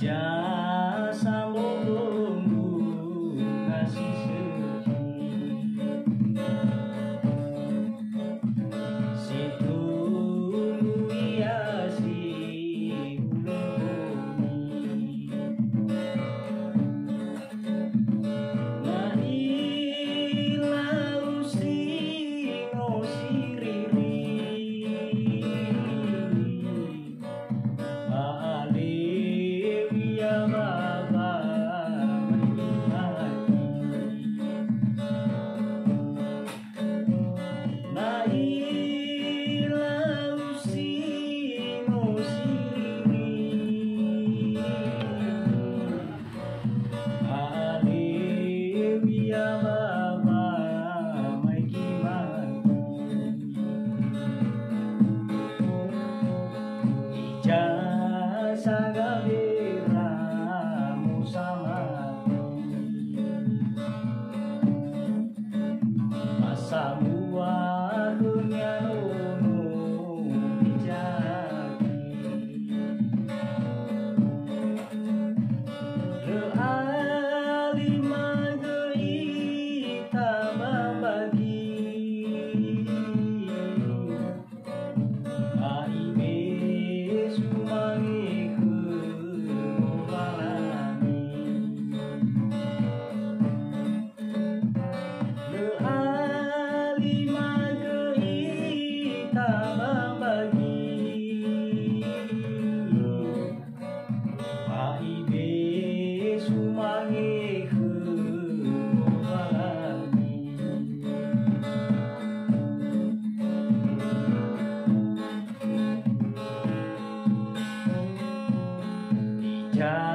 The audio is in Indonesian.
Ijazah tunggu kasih sedih si tunggu hiasi ulung bumi na ilau singo siriri Ijazah gabiramu sama masa buahnya nunu dijadi lealima geita membagi aibe sumangi kebalani lealima geita membagi aibe sumangi kebalani ja